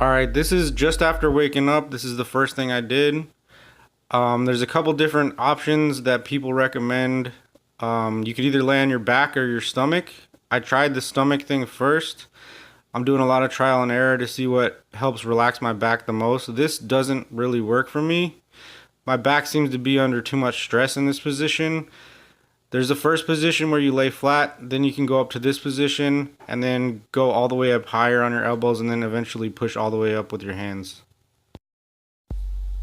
Alright, this is just after waking up. This is the first thing I did. There's a couple different options that people recommend. You could either lay on your back or your stomach. I tried the stomach thing first. I'm doing a lot of trial and error to see what helps relax my back the most. This doesn't really work for me. My back seems to be under too much stress in this position. There's the first position where you lay flat, then you can go up to this position and then go all the way up higher on your elbows and then eventually push all the way up with your hands.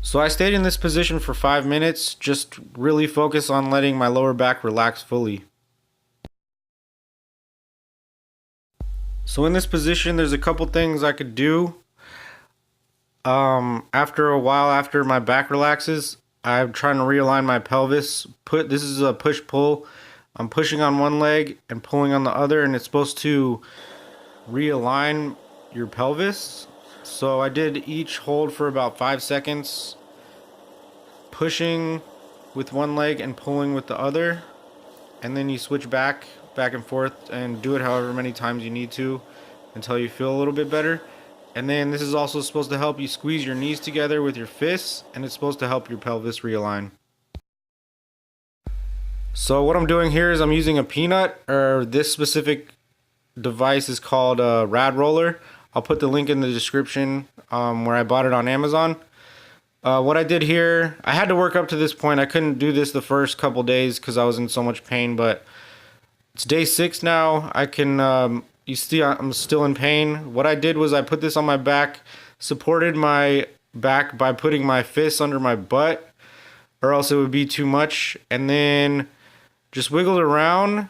So I stayed in this position for 5 minutes, just really focus on letting my lower back relax fully. So in this position, there's a couple things I could do. After a while, after my back relaxes, I'm trying to realign my pelvis. This is a push pull. I'm pushing on one leg and pulling on the other, and it's supposed to realign your pelvis. So I did each hold for about 5 seconds, pushing with one leg and pulling with the other, and then you switch back and forth and do it however many times you need to until you feel a little bit better. And then this is also supposed to help you squeeze your knees together with your fists, and it's supposed to help your pelvis realign. So what I'm doing here is I'm using a peanut, or this specific device is called a rad roller. I'll put the link in the description where I bought it on Amazon. What I did here, I had to work up to this point. I couldn't do this the first couple days because I was in so much pain, but it's day 6 now. I can, you see I'm still in pain. What I did was I put this on my back, supported my back by putting my fists under my butt, or else it would be too much, and then just wiggled around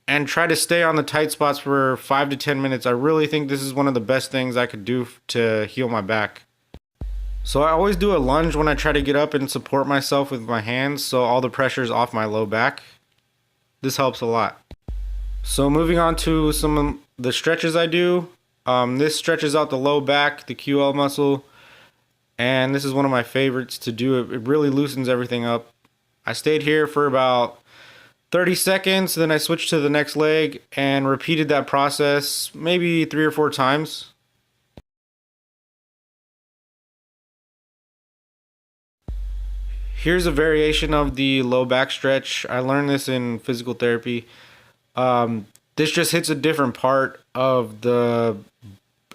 and try to stay on the tight spots for 5 to 10 minutes. I really think this is one of the best things I could do to heal my back. So I always do a lunge when I try to get up and support myself with my hands, so all the pressure is off my low back. This helps a lot. So moving on to some of the stretches I do. This stretches out the low back, the QL muscle, and this is one of my favorites to do. It really loosens everything up. I stayed here for about 30 seconds, then I switched to the next leg and repeated that process maybe 3 or 4 times. Here's a variation of the low back stretch. I learned this in physical therapy. This just hits a different part of the,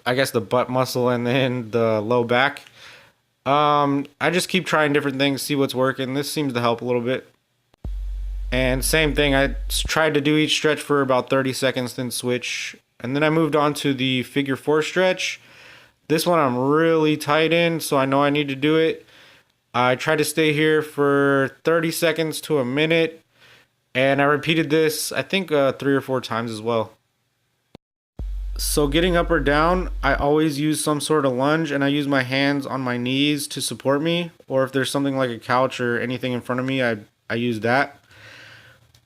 I guess, the butt muscle and then the low back. I just keep trying different things, see what's working. This seems to help a little bit. And same thing, I tried to do each stretch for about 30 seconds, then switch. And then I moved on to the figure 4 stretch. This one I'm really tight in, so I know I need to do it. I tried to stay here for 30 seconds to a minute, and I repeated this, I think, 3 or 4 times as well. So getting up or down, I always use some sort of lunge, and I use my hands on my knees to support me, or if there's something like a couch or anything in front of me, I use that.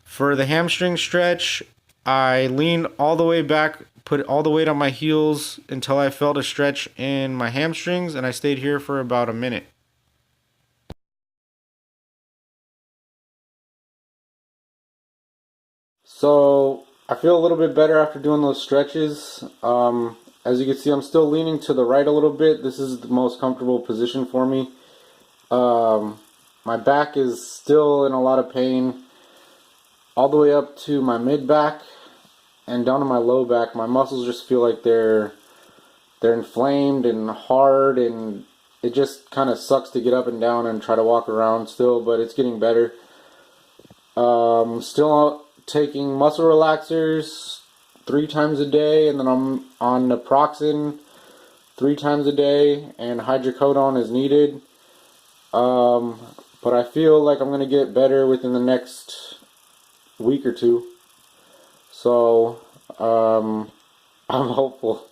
For the hamstring stretch, I leaned all the way back, put all the weight on my heels until I felt a stretch in my hamstrings, and I stayed here for about a minute. So I feel a little bit better after doing those stretches. As you can see, I'm still leaning to the right a little bit. This is the most comfortable position for me. My back is still in a lot of pain, all the way up to my mid back and down to my low back. My muscles just feel like they're inflamed and hard, and it just kind of sucks to get up and down and try to walk around still, but it's getting better. Still taking muscle relaxers 3 times a day, and then I'm on naproxen 3 times a day, and hydrocodone is needed. But I feel like I'm going to get better within the next week or 2. So, I'm hopeful.